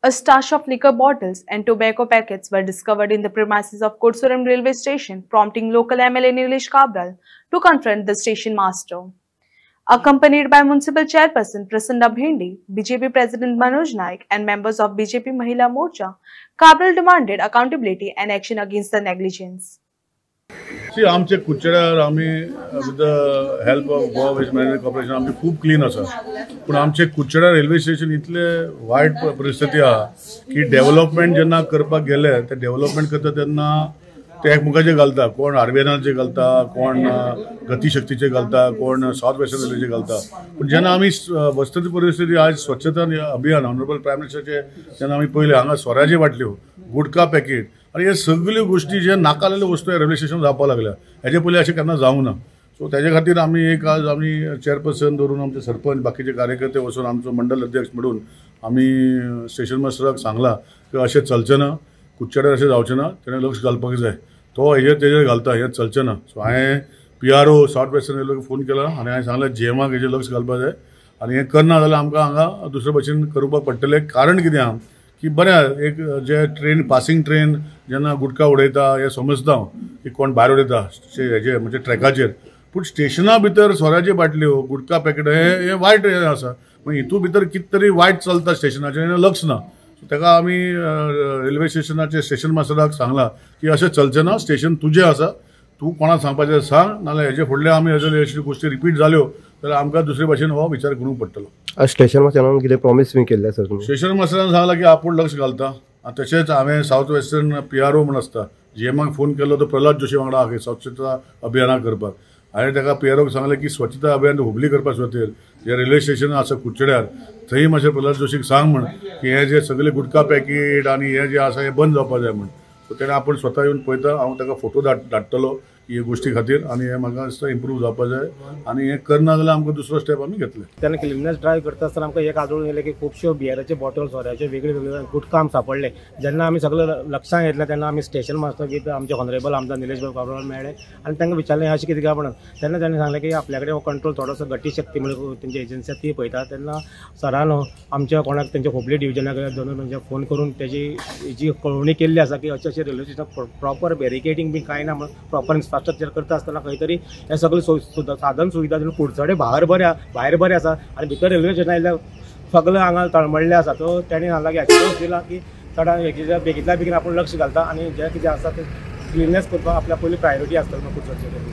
A stash of liquor bottles and tobacco packets were discovered in the premises of Kursuram railway station, prompting local MLA Nilesh Cabral to confront the station master. Accompanied by Municipal Chairperson Prasanna Bhendi, BJP President Manoj Naik and members of BJP Mahila Morcha, Cabral demanded accountability and action against the negligence. See, आमचे कुचड्यार आम्ही with the help of Goa waste management corporation आमचे खूप clean आसा, पण आमचे कुचड्यार railway station इतले वायट परिस्थिती आहा की डेव्हलपमेंट जेन्ना करपाक गेले ते डेव्हलपमेंट करता तेन्ना ते एकमेकांचे घालता, कोण आरबीएनचे घालता, कोण गतीशक्तीचे घालता, कोण साउथ वेस्टर्न रेल्वेचे घालता. पण जेन्ना आमी वस्तुस्थिती परिस्थिती आज स्वच्छता अभियान ऑनरेबल प्रायम मिनिस्टरचे जेन्ना आमी पळयले हांगा स्वराज्य वाटल्यो, गुटखा पॅकेट आणि हे सगळ्यो गोष्टी जे नाकालेल्यो वस्तू रेल्वे स्टेशन जावपाक लागल्या, हेजे पयलीं अशें केन्ना जावंक ना. सो तेजे खातीर आमी आज आमी चेअरपर्सन धरून आमचे सरपंच बाकीचे कार्यकर्ते वचून आमचो मंडल अध्यक्ष म्हणून आमी स्टेशन मास्टराक सांगला की अशें चलचें ना, कुचड्यार अशें जावचें ना, तेणें लक्ष घालपाक जाय. तो तेजेर घालता, हें चलचें ना. सो हांवें PRO साउथ वेस्टर्न रेल्वेक फोन केला आनी हांवें सांगलें GMक हेजेर लक्ष घालपाक जाय आनी हें करना जाल्यार आमकां हांगा दुसरे भशेन करपाक पडटलें. कारण कितें आहा की बऱ्या एक जे ट्रेन पासिंग ट्रेन जेन्ना गुटखा उडयता हे समजता की कोण भायर उडयता हेजे म्हणजे ट्रॅकाचेर, पूण स्टेशना भितर स्वराज्य बाटल्यो गुटखा पॅकेट हे वायट आसा. पूण हितून भितर कितें तरी वायट चलता स्टेशनाचेर, हें लक्ष ना. सो ताका आमी रेल्वे स्टेशनाचे स्टेशन मास्टराक सांगला की अशें चलचें ना, स्टेशन तुजें आसा, तूं कोणाक सांगपाचें सांग, नाजाल्यार हेजे फुडले आमी अशें गोश्टी रिपीट जाल्यो जाल्यार आमकां दुसरे भशेन हो विचार करूंक पडटलो. स्टेशन मास्टरान कितें प्रॉमिस बी केल्लें सर तुमी? स्टेशन मास्टरान सांगला की आपूण लक्ष घालता. तशेंच हांवें साउथ वेस्टर्न PRO म्हूण आसता GMक फोन केलो, तो प्रल्हाद जोशी वांगडा आहा स्वच्छता अभियानाक करपाक. हांवें ताका PROक सांगलें की स्वच्छता अभियान हुबली करपा खातीर जे रेल्वे स्टेशन आसा कुचड्यार थंय मातशें प्रल्हाद जोशीक सांग म्हण की हे जे सगळे गुटखा पॅकेट आनी हे जे आसा हे बंद जावपाक जाय म्हण. सो तेणें आपूण स्वता येवन पळयता, हांव ताका फोटो धाडटलो ही गोष्टी खातीर आनी हे म्हाका दिसता इम्प्रूव जावपाक जाय आनी हें करना जाल्यार आमकां दुसरो स्टेप आमी घेतले. तेन्ना क्लिननेस ड्रायव्ह करता आसतना आमकां एक आजळून येयलें की खुबश्यो बियराचे बॉटल सोऱ्याचे वेगळे वेगळे गुटखा सापडले. जेन्ना आमी सगळें लक्षांत घेतलें तेन्ना आमी स्टेशन मास्टर विथ आमचे ऑनरेबल आमदार निलेश काब्राल मेळ्ळे आनी तांकां विचारलें अशें कितें काय म्हणून. तेन्ना तांणी सांगलें की आपल्या कडेन हो कंट्रोल थोडोसो गतीशक्ती म्हणून तेंची एजन्सी ती पळयता. तेन्ना सरान आमच्या कोणाक तेंच्या हुबली डिविजनाक दोन फोन करून तेजी जी कळवणी केल्ली आसा की अशें रेल्वे स्टेशन प्रॉपर बॅरिकेडींग बी कांय ना म्हणून प्रॉपर इन्फ्रास्ट्रक्चर करता आसतना खंय तरी हे सगळे साधन सुविधा कुडचडे भायर बरे आसा आनी भितर रेल्वे स्टेशन आयल्यार सगळें हांगा तळमळ्ळें आसा. तो तेणी सांगला की एश्युरन्स दिला की चड बेगींतल्या बेगीन आपूण लक्ष घालता आनी जें कितें आसा तें क्लिननेस करपाक आपल्या पयली प्रायोरिटी आसता कुडचडचे.